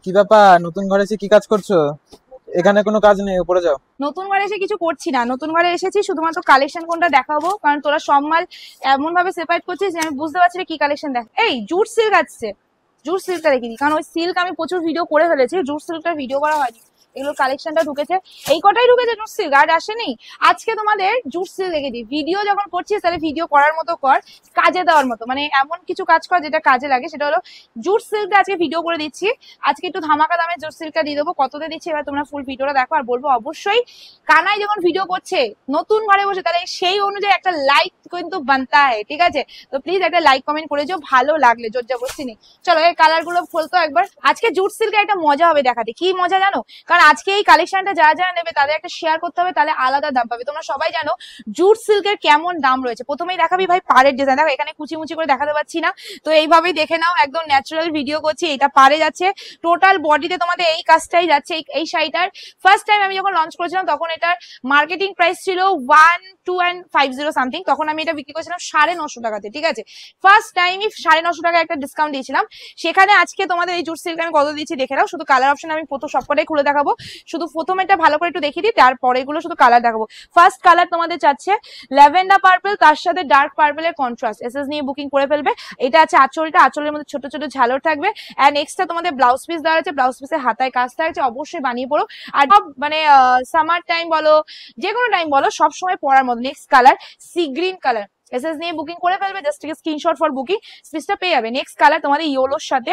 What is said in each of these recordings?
কি ব্যাপার, নতুন ঘরে এসে কি কাজ করছো? এখানে কোনো কাজ নেই, উপরে যাও। নতুন ঘরে এসে কিছু করছি না, নতুন ঘরে এসেছি শুধুমাত্র কালেকশন কোনটা দেখাবো, কারণ তোরা সব মাল এমন ভাবে সেপারেট করছিস যে আমি বুঝতে পারছি না কি কালেকশন দেখ। এই জুট সিল্ক আসছে, জুট সিল্কটা রেখে দিই, কারণ ওই সিল্ক আমি প্রচুর ভিডিও করে ফেলেছি, জুট সিল্কটার ভিডিও করা হয়নি। এগুলো কালেকশনটা ঢুকেছে, এই কটাই ঢুকেছে জুট সিল্ক, আর আসেনি। আজকে তোমাদের জুট সিল্ক রেখে দিই। ভিডিও যখন করছিস তাহলে ভিডিও করার মতো কর, কাজে দেওয়ার মতো, মানে এমন কিছু কাজ কর যেটা কাজে লাগে। সেটা হলো জুট সিল্কটা আজকে ভিডিও করে দিচ্ছি। আজকে একটু ধামাকা দামে জুট সিল্কটা দিয়ে দেবো। কততে দিচ্ছি এবার তোমরা ফুল ভিডিওটা দেখো, আর বলবো অবশ্যই কানাই যখন ভিডিও করছে নতুন ঘরে বসে, তাহলে সেই অনুযায়ী একটা লাইক কিন্তু বানতা হয়, ঠিক আছে? তো প্লিজ একটা লাইক কমেন্ট করে যাও ভালো লাগলে, জোর জবরদস্তি নেই। চলো এই কালার গুলো খুলতো একবার। আজকে জুট সিল্কের একটা মজা হবে দেখাতে। কি মজা জানো? কারণ আজকে এই কালেকশনটা যারা যারা নেবে তাদের একটা শেয়ার করতে হবে, তাহলে আলাদা দাম পাবে। তোমরা সবাই জানো জুট সিল্কের কেমন দাম রয়েছে। প্রথমেই দেখাবি ভাই পাড়ের ডিজাইন। দেখো এখানে কুচি মুচি করে দেখাতে পাচ্ছি না, তো এইভাবেই দেখে নাও, একদম ন্যাচারাল ভিডিও করছি। এটা পাড়ে যাচ্ছে, টোটাল বডিতে তোমাদের এই কাজটাই যাচ্ছে। এই শাড়িটার ফার্স্ট টাইম আমি যখন লঞ্চ করেছিলাম তখন এটার মার্কেটিং প্রাইস ছিল 1250 সামথিং। তখন আমি এটা বিক্রি করেছিলাম 950 টাকাতে, ঠিক আছে? ফার্স্ট টাইমই 950 টাকা একটা ডিসকাউন্ট দিয়েছিলাম। সেখানে আজকে তোমাদের এই জুট সিল্ক আমি কত দিচ্ছি দেখে নাও। শুধু কালার অপশন আমি প্রথম সবকটাই খুলে দেখাবো, শুধু প্রথম এটা ভালো করে একটু দেখিয়ে দিই, তারপরে এগুলো শুধু কালার দেখাবো। ফার্স্ট কালার তোমাদের চাচ্ছে ল্যাভেন্ডার পার্পল, তার সাথে ডার্ক পার্পলের কন্ট্রাস্ট। এসএস নিয়ে বুকিং করে ফেলবে। এটা আছে আঁচলটা, আঁচলের মধ্যে ছোট ছোট ঝালর থাকবে। এন্ড এক্সট্রা তোমাদের ব্লাউজ পিস দেওয়া আছে, ব্লাউজ পিসের হাতায় কাজ থাকছে। অবশ্যই বানিয়ে পড়ো, আর সব মানে সামার টাইম বলো যে কোনো টাইম বলো সব সময় পরার মতো। Next colour sea green colour, SS নিয়ে বুকিং করে ফেলবে, জাস্ট স্ক্রিনশট ফর বুকিং, স্পেসটা পেয়ে যাবে। নেক্সট কালার তোমাদের ইয়েলোর সাথে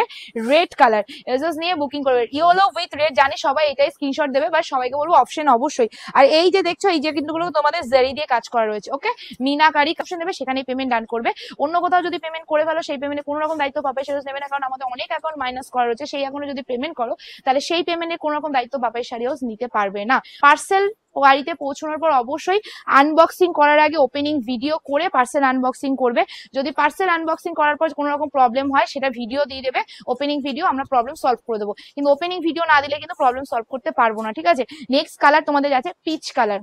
রেড কালার, এসএস নিয়ে বুকিং করবে। ইয়েলো উইথ রেড, জানি সবাই এটাই স্ক্রিনশট দেবে, বা সবাইকে বলবো অপশন অবশ্যই। আর এই যে দেখছো এই যে কিন্তু তোমাদের জারি দিয়ে কাজ করা রয়েছে, ওকে? মিনাকারি অপশন দেবে, সেখানে পেমেন্ট ডান করবে। অন্য কোথাও যদি পেমেন্ট করে ফেলো সেই পেমেন্টে কোনো রকম দায়িত্ব পাপাই শাড়ি নেবে না, কারণ আমাদের অনেক অ্যাকাউন্ট মাইনাস করা রয়েছে। সেই অ্যাকাউন্টে যদি পেমেন্ট করো তাহলে সেই পেমেন্টে কোনো রকম দায়িত্ব পাপাই শাড়ি হাউস নিতে পারবে না। পার্সেল বাড়িতে পৌঁছানোর পর অবশ্যই আনবক্সিং করার আগে ওপেনিং ভিডিও করে পার্সেল আনবক্সিং করবে। যদি পার্সেল আনবক্সিং করার পর কোনো রকম প্রবলেম হয় সেটা ভিডিও দিয়ে দেবে, ওপেনিং ভিডিও, আমরা প্রবলেম সলভ করে দেবো। কিন্তু ওপেনিং ভিডিও না দিলে কিন্তু প্রবলেম সলভ করতে পারবো না, ঠিক আছে? নেক্সট কালার তোমাদের আছে পিচ কালার,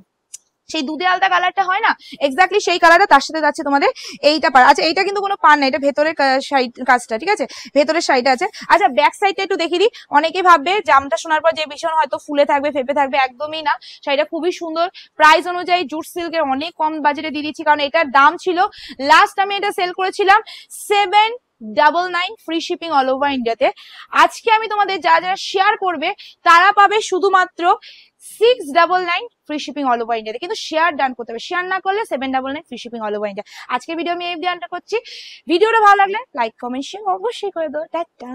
সেই দুধে আলতা কালারটা হয় না, এক্স্যাক্টলি সেই কালারটা। তার সাথে যাচ্ছে তোমাদের এইটা পার। আচ্ছা এইটা কিন্তু কোনো পার না, এটা ভেতরের কাজটা, ঠিক আছে? ভেতরের সাইডটা আছে। আচ্ছা ব্যাক সাইডটা একটু দেখে দিই। অনেকেই ভাববে জামটা শোনার পর যে ভীষণ হয়তো ফুলে থাকবে ফেপে থাকবে, একদমই না। শাড়িটা খুবই সুন্দর। প্রাইস অনুযায়ী জুট সিল্কের অনেক কম বাজেটে দিয়ে দিচ্ছি, কারণ এটার দাম ছিল লাস্ট আমি এটা সেল করেছিলাম 799 ফ্রি শিপিং অল ওভার ইন্ডিয়াতে। আজকে আমি তোমাদের যারা যারা শেয়ার করবে তারা পাবে শুধুমাত্র 699 ফ্রি শিপিং অল ওভার ইন্ডিয়াতে। কিন্তু শেয়ার ডান করতে হবে, শেয়ার না করলে 799 free shipping all over India. আজকে ভিডিও আমি এই ডানটা করছি। ভিডিওটা ভালো লাগলে লাইক কমেন্ট শেয়ার অবশ্যই করে দাও। টাটা।